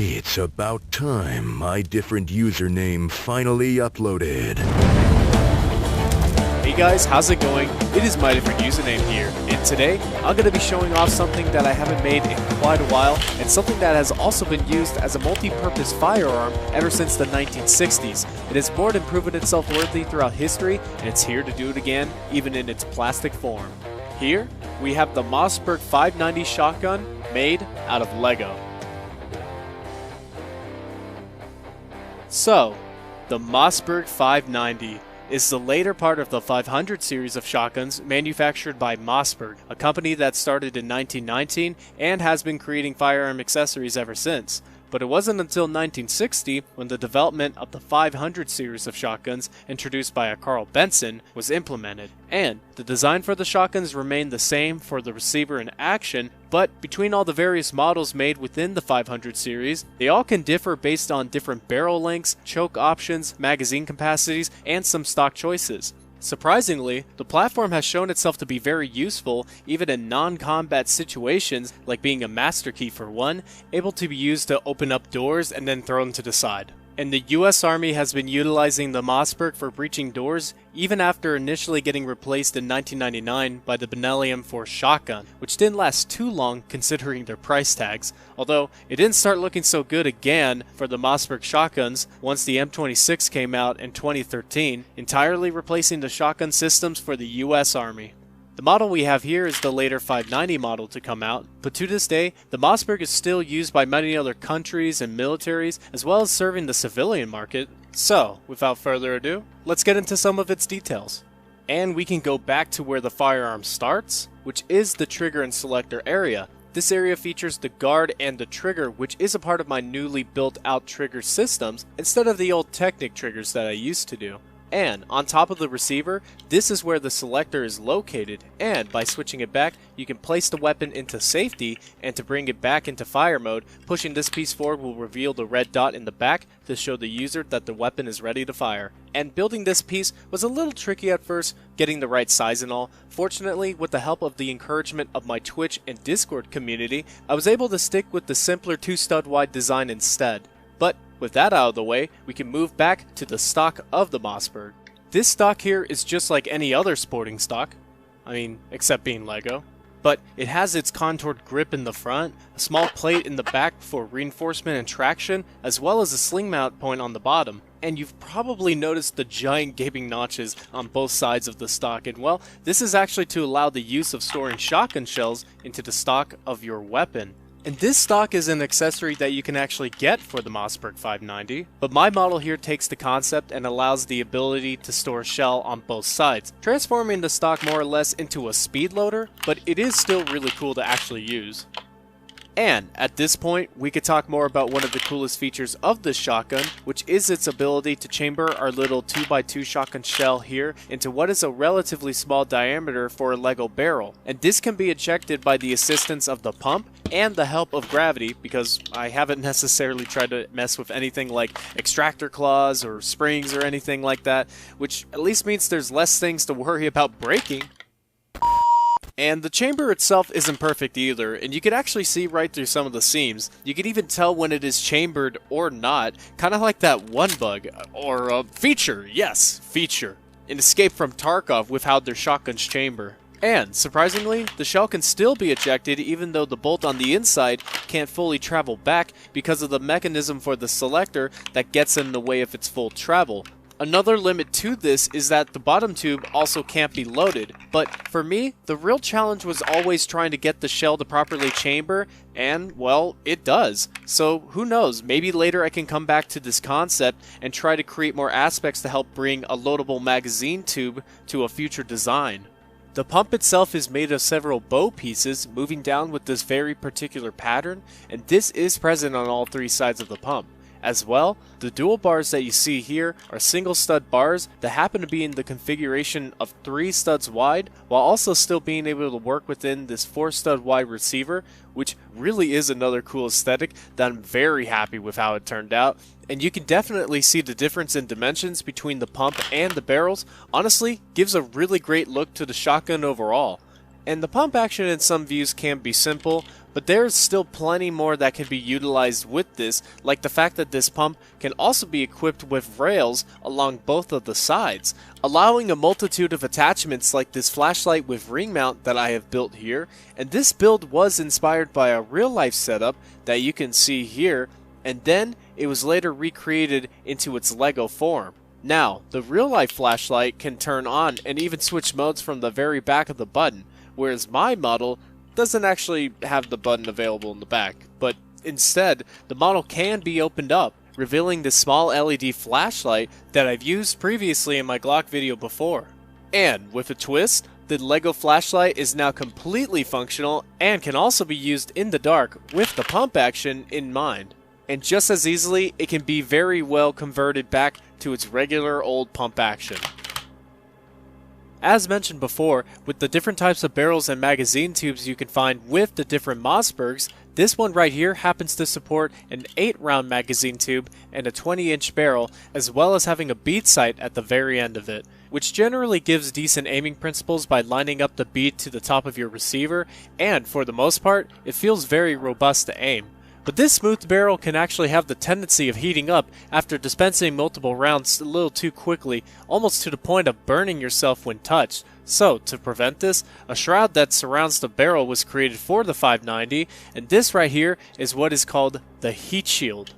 It's about time my different username finally uploaded. Hey guys, how's it going? It is Mydifferentusername here, and today I'm going to be showing off something that I haven't made in quite a while, and something that has also been used as a multi-purpose firearm ever since the 1960s. It has more than proven itself worthy throughout history, and it's here to do it again, even in its plastic form. Here, we have the Mossberg 590 shotgun made out of Lego. So, the Mossberg 590 is the later part of the 500 series of shotguns manufactured by Mossberg, a company that started in 1919 and has been creating firearm accessories ever since. But it wasn't until 1960 when the development of the 500 series of shotguns, introduced by a Carl Benson, was implemented. And the design for the shotguns remained the same for the receiver and action, but between all the various models made within the 500 series, they all can differ based on different barrel lengths, choke options, magazine capacities, and some stock choices. Surprisingly, the platform has shown itself to be very useful even in non-combat situations, like being a master key for one, able to be used to open up doors and then thrown to the side. And the US Army has been utilizing the Mossberg for breaching doors even after initially getting replaced in 1999 by the Benelli M4 shotgun, which didn't last too long considering their price tags, although it didn't start looking so good again for the Mossberg shotguns once the M26 came out in 2013, entirely replacing the shotgun systems for the US Army. The model we have here is the later 590 model to come out, but to this day, the Mossberg is still used by many other countries and militaries, as well as serving the civilian market. So, without further ado, let's get into some of its details. And we can go back to where the firearm starts, which is the trigger and selector area. This area features the guard and the trigger, which is a part of my newly built out trigger systems, instead of the old Technic triggers that I used to do. And on top of the receiver, this is where the selector is located, and by switching it back, you can place the weapon into safety, and to bring it back into fire mode, pushing this piece forward will reveal the red dot in the back to show the user that the weapon is ready to fire. And building this piece was a little tricky at first, getting the right size and all. Fortunately, with the help of the encouragement of my Twitch and Discord community, I was able to stick with the simpler 2-stud wide design instead. But with that out of the way, we can move back to the stock of the Mossberg. This stock here is just like any other sporting stock, except being Lego. But it has its contoured grip in the front, a small plate in the back for reinforcement and traction, as well as a sling mount point on the bottom. And you've probably noticed the giant gaping notches on both sides of the stock, and well, this is actually to allow the use of storing shotgun shells into the stock of your weapon. And this stock is an accessory that you can actually get for the Mossberg 590, but my model here takes the concept and allows the ability to store a shell on both sides, transforming the stock more or less into a speed loader, but it is still really cool to actually use. And at this point, we could talk more about one of the coolest features of this shotgun, which is its ability to chamber our little 2x2 shotgun shell here into what is a relatively small diameter for a Lego barrel. And this can be ejected by the assistance of the pump and the help of gravity, because I haven't necessarily tried to mess with anything like extractor claws or springs or anything like that, which at least means there's less things to worry about breaking. And the chamber itself isn't perfect either, and you can actually see right through some of the seams. You can even tell when it is chambered or not, kind of like that one bug, or feature, yes, feature, in Escape from Tarkov with how their shotguns chamber. And, surprisingly, the shell can still be ejected even though the bolt on the inside can't fully travel back because of the mechanism for the selector that gets in the way of its full travel. Another limit to this is that the bottom tube also can't be loaded, but for me, the real challenge was always trying to get the shell to properly chamber, and, well, it does. So, who knows, maybe later I can come back to this concept and try to create more aspects to help bring a loadable magazine tube to a future design. The pump itself is made of several bow pieces moving down with this very particular pattern, and this is present on all three sides of the pump. As well, the dual bars that you see here are single stud bars that happen to be in the configuration of 3 studs wide, while also still being able to work within this 4 stud wide receiver, which really is another cool aesthetic that I'm very happy with how it turned out. And you can definitely see the difference in dimensions between the pump and the barrels. Honestly, gives a really great look to the shotgun overall. And the pump action in some views can be simple, But there's still plenty more that can be utilized with this, like the fact that this pump can also be equipped with rails along both of the sides, allowing a multitude of attachments like this flashlight with ring mount that I have built here. And this build was inspired by a real life setup that you can see here, and then it was later recreated into its Lego form. Now, the real life flashlight can turn on and even switch modes from the very back of the button, whereas my model doesn't actually have the button available in the back, but instead the model can be opened up, revealing this small LED flashlight that I've used previously in my Glock video before. And with a twist, the Lego flashlight is now completely functional and can also be used in the dark with the pump action in mind. And just as easily, it can be very well converted back to its regular old pump action. As mentioned before, with the different types of barrels and magazine tubes you can find with the different Mossbergs, this one right here happens to support an 8-round magazine tube and a 20-inch barrel, as well as having a bead sight at the very end of it, which generally gives decent aiming principles by lining up the bead to the top of your receiver, and for the most part, it feels very robust to aim. But this smooth barrel can actually have the tendency of heating up after dispensing multiple rounds a little too quickly, almost to the point of burning yourself when touched. So, to prevent this, a shroud that surrounds the barrel was created for the 590, and this right here is what is called the heat shield.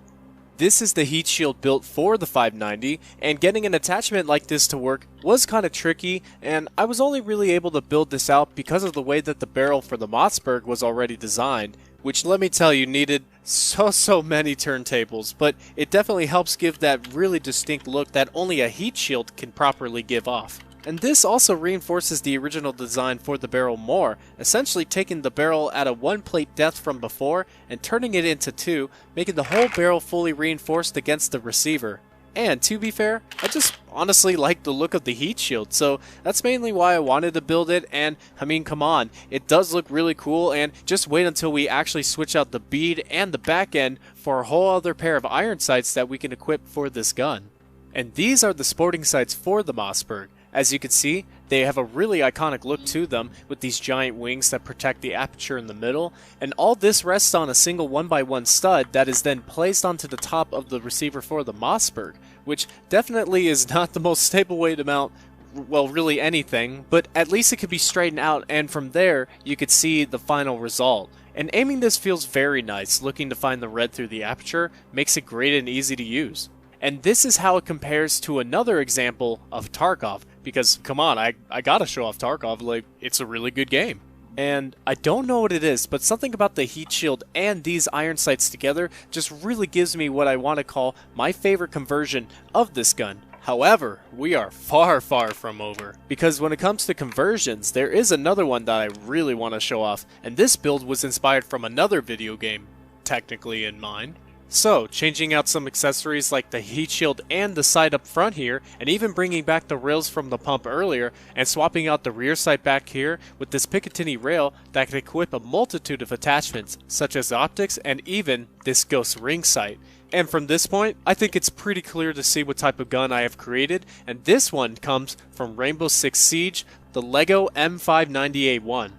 This is the heat shield built for the 590, and getting an attachment like this to work was kind of tricky, and I was only really able to build this out because of the way that the barrel for the Mossberg was already designed, which let me tell you needed so many turntables, but it definitely helps give that really distinct look that only a heat shield can properly give off. And this also reinforces the original design for the barrel more, essentially taking the barrel at a 1 plate depth from before and turning it into 2, making the whole barrel fully reinforced against the receiver. And to be fair, I just honestly like the look of the heat shield, so that's mainly why I wanted to build it. And I mean, come on, it does look really cool, and just wait until we actually switch out the bead and the back end for a whole other pair of iron sights that we can equip for this gun. And these are the sporting sights for the Mossberg. As you can see, they have a really iconic look to them with these giant wings that protect the aperture in the middle, and all this rests on a single 1x1 stud that is then placed onto the top of the receiver for the Mossberg, which definitely is not the most stable way to mount, well, really anything, but at least it could be straightened out, and from there you could see the final result. And aiming this feels very nice. Looking to find the red through the aperture makes it great and easy to use. And this is how it compares to another example of Tarkov, because come on, I gotta show off Tarkov, like, it's a really good game. And I don't know what it is, but something about the heat shield and these iron sights together just really gives me what I want to call my favorite conversion of this gun. However, we are far from over, because when it comes to conversions, there is another one that I really want to show off, and this build was inspired from another video game, technically in mind. So, changing out some accessories like the heat shield and the sight up front here, and even bringing back the rails from the pump earlier, and swapping out the rear sight back here with this Picatinny rail that can equip a multitude of attachments, such as optics and even this ghost ring sight. And from this point, I think it's pretty clear to see what type of gun I have created, and this one comes from Rainbow Six Siege, the LEGO M590A1.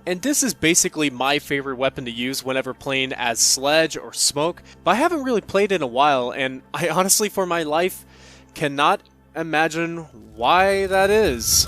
And this is basically my favorite weapon to use whenever playing as Sledge or Smoke, but I haven't really played in a while, and I honestly for my life cannot imagine why that is.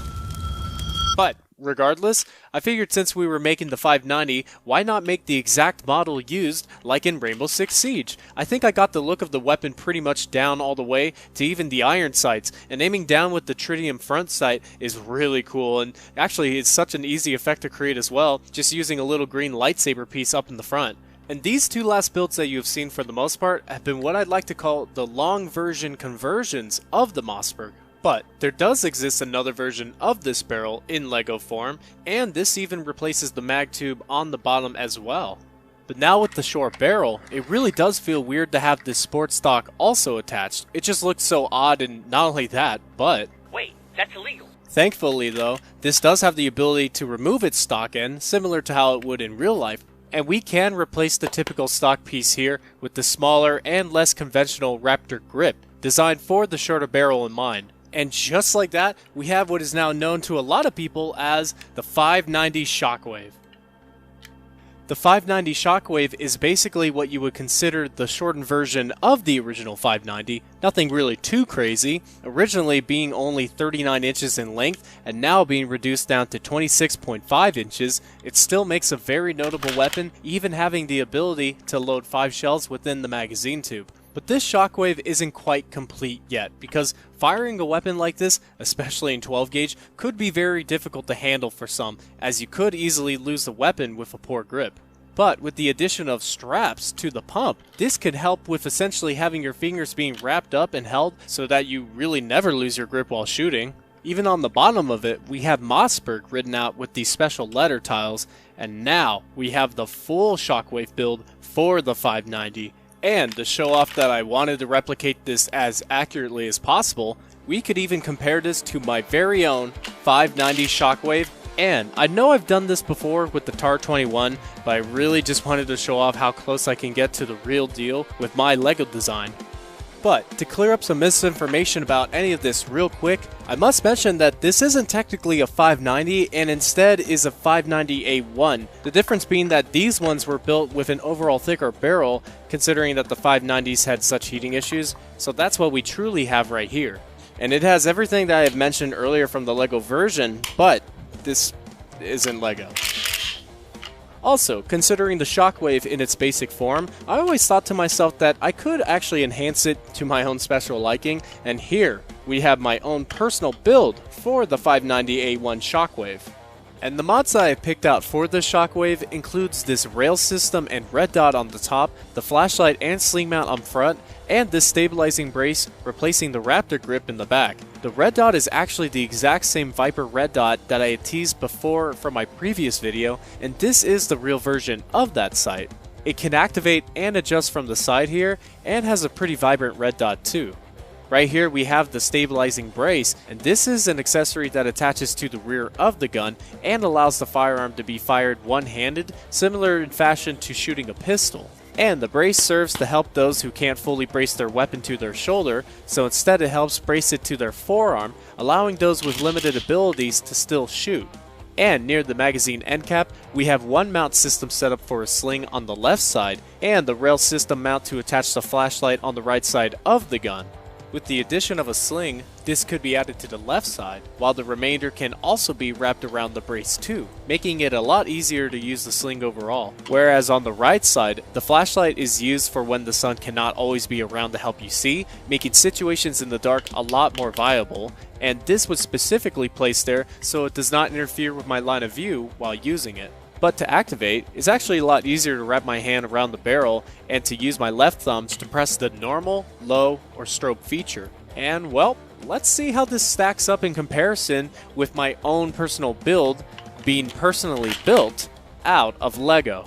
But regardless, I figured since we were making the 590, why not make the exact model used like in Rainbow Six Siege? I think I got the look of the weapon pretty much down all the way to even the iron sights, and aiming down with the tritium front sight is really cool, and actually it's such an easy effect to create as well, just using a little green lightsaber piece up in the front. And these two last builds that you have seen for the most part have been what I'd like to call the long version conversions of the Mossberg. But there does exist another version of this barrel in LEGO form, and this even replaces the mag tube on the bottom as well. But now with the short barrel, it really does feel weird to have this sport stock also attached. It just looks so odd, and not only that, but... Wait, that's illegal. Thankfully though, this does have the ability to remove its stock end, similar to how it would in real life, and we can replace the typical stock piece here with the smaller and less conventional Raptor grip, designed for the shorter barrel in mind. And just like that, we have what is now known to a lot of people as the 590 Shockwave. The 590 Shockwave is basically what you would consider the shortened version of the original 590, nothing really too crazy, originally being only 39 inches in length and now being reduced down to 26.5 inches. It still makes a very notable weapon, even having the ability to load 5 shells within the magazine tube. But this Shockwave isn't quite complete yet, because firing a weapon like this, especially in 12 gauge, could be very difficult to handle for some, as you could easily lose the weapon with a poor grip. But with the addition of straps to the pump, this could help with essentially having your fingers being wrapped up and held so that you really never lose your grip while shooting. Even on the bottom of it, we have Mossberg written out with these special letter tiles, and now we have the full Shockwave build for the 590. And to show off that I wanted to replicate this as accurately as possible, we could even compare this to my very own 590 Shockwave. And I know I've done this before with the TAR-21, but I really just wanted to show off how close I can get to the real deal with my LEGO design. But to clear up some misinformation about any of this real quick, I must mention that this isn't technically a 590 and instead is a 590A1. The difference being that these ones were built with an overall thicker barrel, considering that the 590s had such heating issues, so that's what we truly have right here. And it has everything that I have mentioned earlier from the LEGO version, but this isn't LEGO. Also, considering the Shockwave in its basic form, I always thought to myself that I could actually enhance it to my own special liking, and here we have my own personal build for the 590A1 Shockwave. And the mods that I picked out for this Shockwave includes this rail system and red dot on the top, the flashlight and sling mount on front, and this stabilizing brace replacing the Raptor grip in the back. The red dot is actually the exact same Viper red dot that I had teased before from my previous video, and this is the real version of that sight. It can activate and adjust from the side here, and has a pretty vibrant red dot too. Right here we have the stabilizing brace, and this is an accessory that attaches to the rear of the gun and allows the firearm to be fired one-handed, similar in fashion to shooting a pistol. And the brace serves to help those who can't fully brace their weapon to their shoulder, so instead it helps brace it to their forearm, allowing those with limited abilities to still shoot. And near the magazine end cap, we have one mount system set up for a sling on the left side, and the rail system mount to attach the flashlight on the right side of the gun. With the addition of a sling, this could be added to the left side, while the remainder can also be wrapped around the brace too, making it a lot easier to use the sling overall. Whereas on the right side, the flashlight is used for when the sun cannot always be around to help you see, making situations in the dark a lot more viable, and this was specifically placed there so it does not interfere with my line of view while using it. But to activate, it's actually a lot easier to wrap my hand around the barrel and to use my left thumbs to press the normal, low, or strobe feature. And well, let's see how this stacks up in comparison with my own personal build being personally built out of LEGO.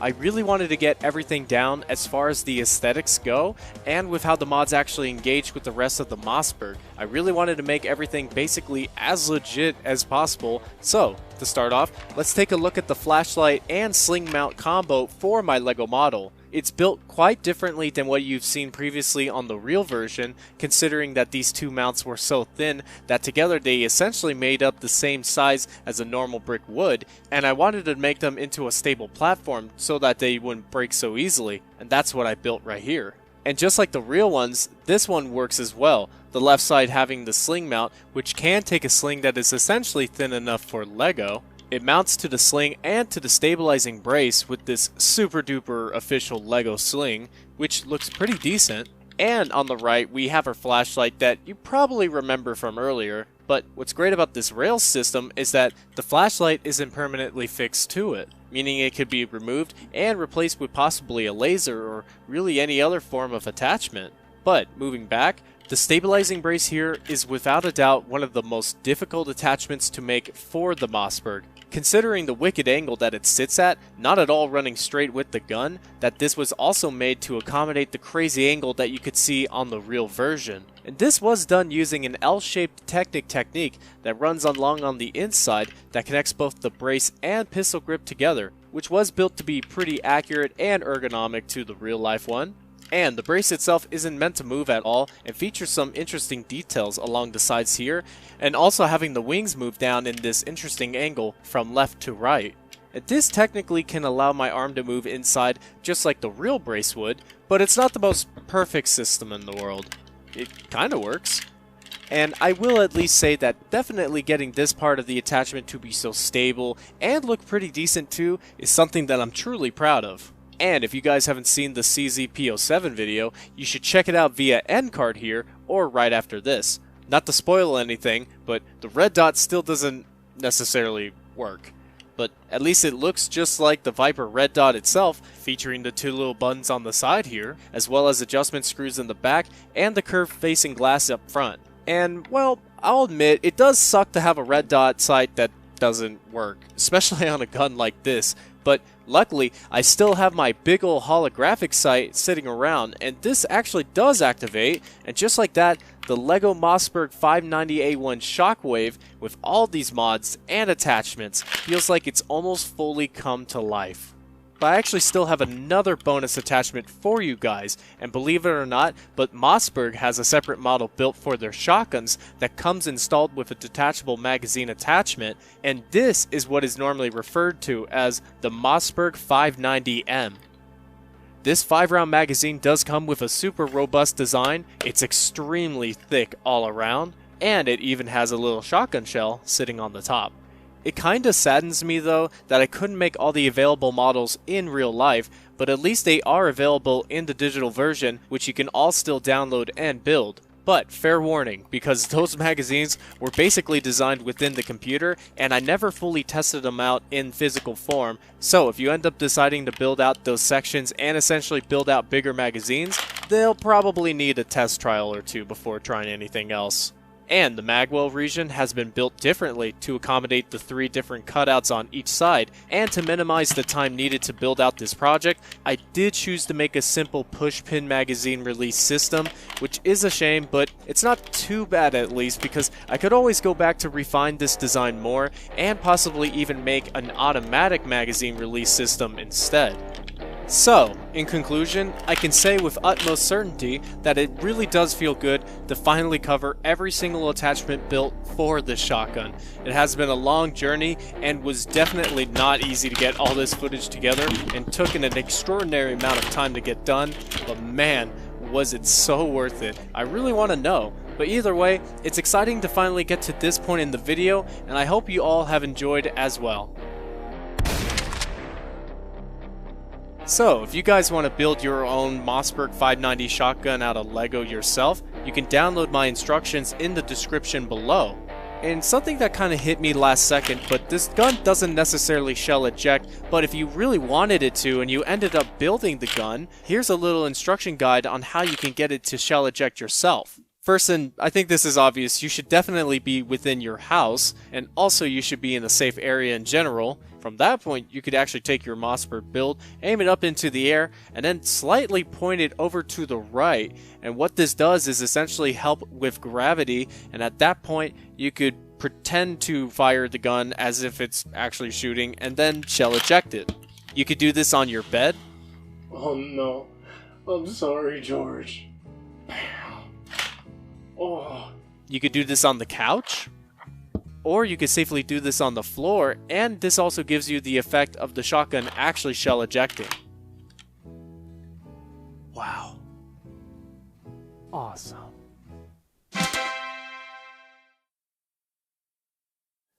I really wanted to get everything down as far as the aesthetics go, and with how the mods actually engage with the rest of the Mossberg. I really wanted to make everything basically as legit as possible, so to start off, let's take a look at the flashlight and sling mount combo for my LEGO model. It's built quite differently than what you've seen previously on the real version, considering that these two mounts were so thin that together they essentially made up the same size as a normal brick would, and I wanted to make them into a stable platform so that they wouldn't break so easily, and that's what I built right here. And just like the real ones, this one works as well, the left side having the sling mount, which can take a sling that is essentially thin enough for LEGO. It mounts to the sling and to the stabilizing brace with this super duper official LEGO sling, which looks pretty decent. And on the right, we have our flashlight that you probably remember from earlier, but what's great about this rail system is that the flashlight isn't permanently fixed to it, meaning it could be removed and replaced with possibly a laser or really any other form of attachment. But moving back, the stabilizing brace here is without a doubt one of the most difficult attachments to make for the Mossberg. Considering the wicked angle that it sits at, not at all running straight with the gun, that this was also made to accommodate the crazy angle that you could see on the real version. And this was done using an L-shaped technique that runs along on the inside that connects both the brace and pistol grip together, which was built to be pretty accurate and ergonomic to the real life one. And the brace itself isn't meant to move at all and features some interesting details along the sides here, and also having the wings move down in this interesting angle from left to right. And this technically can allow my arm to move inside just like the real brace would, but it's not the most perfect system in the world. It kinda works. And I will at least say that definitely getting this part of the attachment to be so stable and look pretty decent too is something that I'm truly proud of. And if you guys haven't seen the CZP07 video, you should check it out via end card here or right after this. Not to spoil anything, but the red dot still doesn't necessarily work. But at least it looks just like the Viper red dot itself, featuring the two little buttons on the side here, as well as adjustment screws in the back and the curved facing glass up front. And, well, I'll admit, it does suck to have a red dot sight that doesn't work, especially on a gun like this, but luckily, I still have my big ol' holographic sight sitting around, and this actually does activate, and just like that, the LEGO Mossberg 590A1 Shockwave, with all these mods and attachments, feels like it's almost fully come to life. But I actually still have another bonus attachment for you guys, and believe it or not, but Mossberg has a separate model built for their shotguns that comes installed with a detachable magazine attachment, and this is what is normally referred to as the Mossberg 590M. This 5-round magazine does come with a super robust design, it's extremely thick all around, and it even has a little shotgun shell sitting on the top. It kinda saddens me though that I couldn't make all the available models in real life, but at least they are available in the digital version, which you can all still download and build. But fair warning, because those magazines were basically designed within the computer and I never fully tested them out in physical form, so if you end up deciding to build out those sections and essentially build out bigger magazines, they'll probably need a test trial or two before trying anything else. And the magwell region has been built differently to accommodate the 3 different cutouts on each side, and to minimize the time needed to build out this project, I did choose to make a simple push-pin magazine release system, which is a shame, but it's not too bad at least, because I could always go back to refine this design more, and possibly even make an automatic magazine release system instead. So, in conclusion, I can say with utmost certainty that it really does feel good to finally cover every single attachment built for this shotgun. It has been a long journey and was definitely not easy to get all this footage together and took an extraordinary amount of time to get done, but man, was it so worth it. I really want to know. But either way, it's exciting to finally get to this point in the video, and I hope you all have enjoyed as well. So, if you guys want to build your own Mossberg 590 shotgun out of LEGO yourself, you can download my instructions in the description below. And something that kind of hit me last second, but this gun doesn't necessarily shell eject, but if you really wanted it to and you ended up building the gun, here's a little instruction guide on how you can get it to shell eject yourself. First, and I think this is obvious, you should definitely be within your house, and also you should be in a safe area in general. From that point, you could actually take your Mossberg build, aim it up into the air, and then slightly point it over to the right. And what this does is essentially help with gravity, and at that point, you could pretend to fire the gun as if it's actually shooting, and then shell eject it. You could do this on your bed. Oh no, I'm sorry, George. Oh. You could do this on the couch, or you could safely do this on the floor, and this also gives you the effect of the shotgun actually shell ejecting. Wow. Awesome.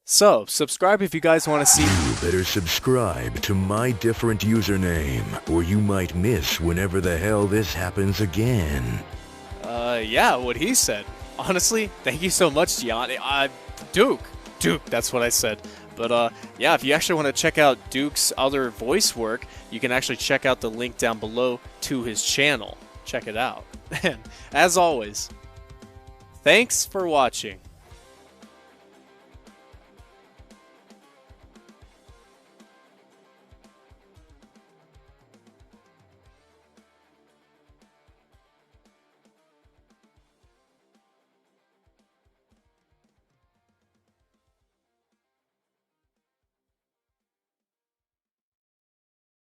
So, subscribe if you guys want to see. You better subscribe to Mydifferentusername, or you might miss whenever the hell this happens again. Yeah, what he said. Honestly, thank you so much, Gianni. Duke, that's what I said. But, yeah, if you actually want to check out Duke's other voice work, you can actually check out the link down below to his channel. Check it out. And, as always, thanks for watching.